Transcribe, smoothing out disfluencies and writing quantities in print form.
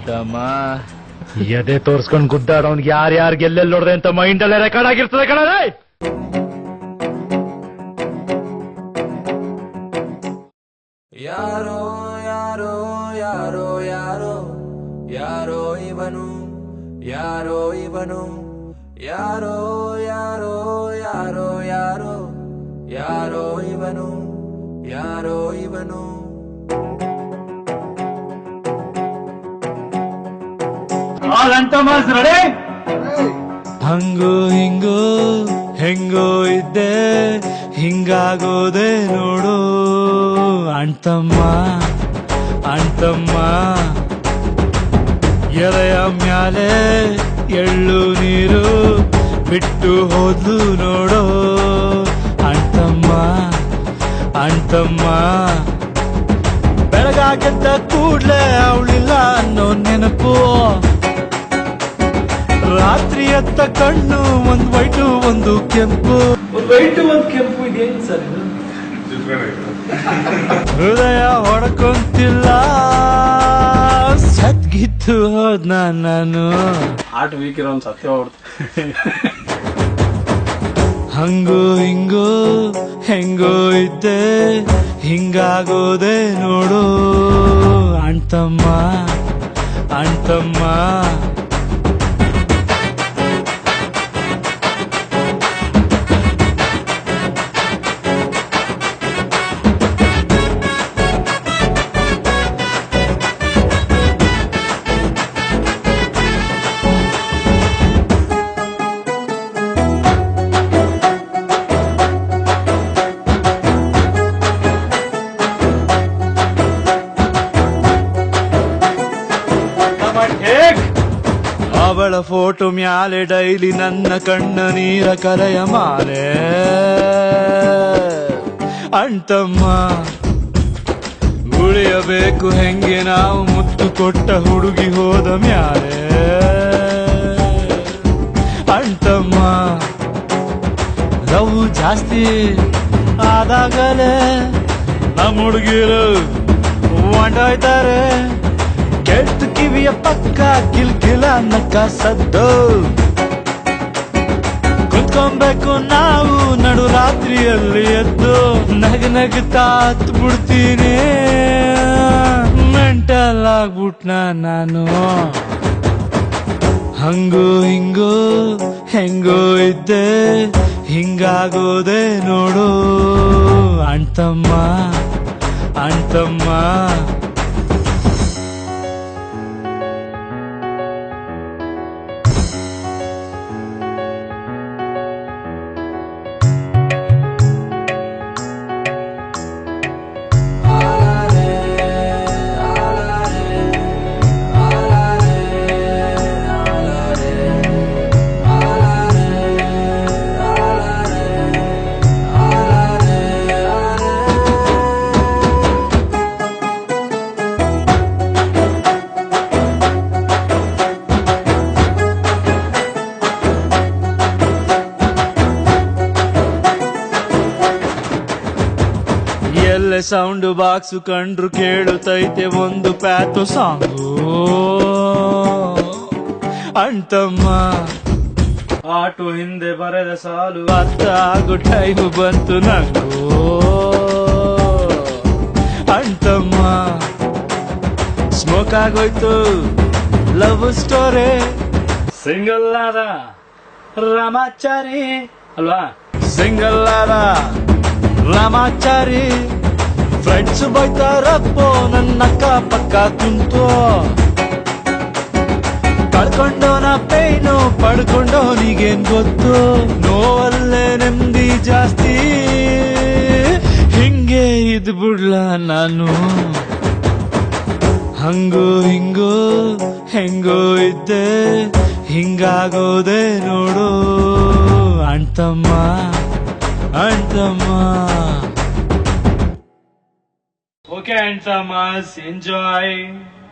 ಅಂತಮ್ಮ ಎದೆ ತೋರ್ಸ್ಕೊಂಡ್ ಗುದ್ದಾಡೋನ್ಗೆ ಯಾರ್ಯಾರಿಗೆ ಎಲ್ಲೆಲ್ಲಿ ನೋಡ್ದೆ ಅಂತ ಮೈಂಡಲ್ಲೇ ರೆಕಾರ್ಡ್ ಆಗಿರ್ತದೆ ಕಣಲೆ. ಯಾರೋ ಯಾರೋ ಯಾರೋ ಯಾರೋ ಯಾರೋ ಇವನು ಯಾರೋ ಇವನು ಯಾರೋ ಯಾರೋ ಯಾರೋ ಯಾರೋ ಯಾರೋ ಇವನು ಯಾರೋ ಇವನು. ಹಂಗೋ ಹಿಂಗೋ ಹೆಂಗೋ ಇದ್ದೆ ಹಿಂಗಾಗೋದೆ ನೋಡು ಅಣ್ತಮ್ಮ ಅಣ್ತಮ್ಮ. ಎಲೆಯ ಮ್ಯಾಲೆ ಎಳ್ಳು ನೀರು ಬಿಟ್ಟು ಹೋದ್ಲು ನೋಡು ಅಣ್ತಮ್ಮ ಅಣ್ತಮ್ಮ. ಬೆಳಗಾಗದ್ದ ಕೂಡ್ಲೆ ಅವಳಿಲ್ಲ ಅನ್ನೋ ನೆನಪು, ರಾತ್ರಿ ಎತ್ತ ಕಣ್ಣು ಒಂದ್ ವೈಟು ಒಂದು ಕೆಂಪು, ಒಂದ್ ವೈಟು ಒಂದ್ ಕೆಂಪು. ಇದೇನ್ ಸರ್ ಇದು? ಹೃದಯ ಹೊಡ್ಕೊಂತಿಲ್ಲ ಸದ್ಗಿತ್ತು ಹೋದ್ನ ನಾನು. ಆಟ ವೀಕ್ ಇರೋ ಸತ್ಯ ಹೊಡ್ತ. ಹಂಗೋ ಹಿಂಗೋ ಹೆಂಗೋ ಇದ್ದೆ ಹಿಂಗಾಗೋದೆ ನೋಡು ಅಣ್ತಮ್ಮ ಅಣ್ತಮ್ಮ. ಅವಳ ಫೋಟೋ ಮ್ಯಾಲೆ ಡೈಲಿ ನನ್ನ ಕಣ್ಣ ನೀರ ಕರೆಯ ಮಾಲೆ ಅಣ್ತಮ್ಮ. ಉಳಿಯಬೇಕು ಹೆಂಗೆ ನಾವು ಮುತ್ತು ಕೊಟ್ಟ ಹುಡುಗಿ ಹೋದ ಮ್ಯಾಲೆ ಅಣ್ತಮ್ಮ. ಲವ್ ಜಾಸ್ತಿ ಆದಾಗಲೇ ನಮ್ಮ ಹುಡುಗಿರು ಹೊಂಟೋಯ್ತಾರೆ. ಕೆಟ್ಟ ಕಿವಿಯ ಪಕ್ಕ ಕಿಲ್ಕಿಲ ನಕ್ಕ ಸದ್ದು ಕುತ್ಕೊಬೇಕು ನಾವು ನಡು ರಾತ್ರಿಯಲ್ಲಿ ಎದ್ದು ನಗನಗ್ತಾ ಹತ್ತು ಬಿಡ್ತೀನಿ. ಮೆಂಟಲ್ ಆಗ್ಬಿಟ್ನ ನಾನು. ಹಂಗೋ ಹಿಂಗೋ ಹೆಂಗೋ ಇದ್ದೆ ಹಿಂಗಾಗೋದೆ ನೋಡು ಅಣ್ತಮ್ಮ ಅಣ್ತಮ್ಮ. ಎಲ್ಲೆ ಸೌಂಡ್ ಬಾಕ್ಸು ಕಂಡ್ರು ಕೇಳುತ್ತೈತೆ ಒಂದು ಪ್ಯಾತು ಸಾಂಗು ಅಣ್ತಮ್ಮ. ಆಟೋ ಹಿಂದೆ ಬರೆದ ಸಾಲು ಅರ್ಥ ಆಗೋ ಟೈಮು ಬಂತು ನಂಗೂ ಅಣ್ತಮ್ಮ. ಸ್ಮೋಕ್ ಆಗೋಯ್ತು ಲವ್ ಸ್ಟೋರಿ, ಸಿಂಗಲ್ ಆದ ರಾಮಾಚಾರಿ ಅಲ್ವಾ, ಸಿಂಗಲ್ ಆದ ರಾಮಾಚಾರಿ. ಫ್ರೆಂಡ್ಸ್ ಬೈತಾರಪ್ಪೋ ನನ್ನ ಅಕ್ಕ ಪಕ್ಕ ಕುಂತು, ಕಳ್ಕೊಂಡೋನ ಪೇನು ಪಡ್ಕೊಂಡೋನಿಗೇನ್ ಗೊತ್ತು. ನೋವಲ್ಲೇ ನೆಮ್ಮದಿ ಜಾಸ್ತಿ ಹಿಂಗೆ ಇದ್ ಬಿಡ್ಲ ನಾನು. ಹಂಗೋ ಹಿಂಗೋ ಹೆಂಗೋ ಇದ್ದೆ ಹಿಂಗಾಗೋದೆ ನೋಡು ಅಣ್ತಮ್ಮ ಅಣ್ತಮ್ಮ. Okay, Antamas, enjoy.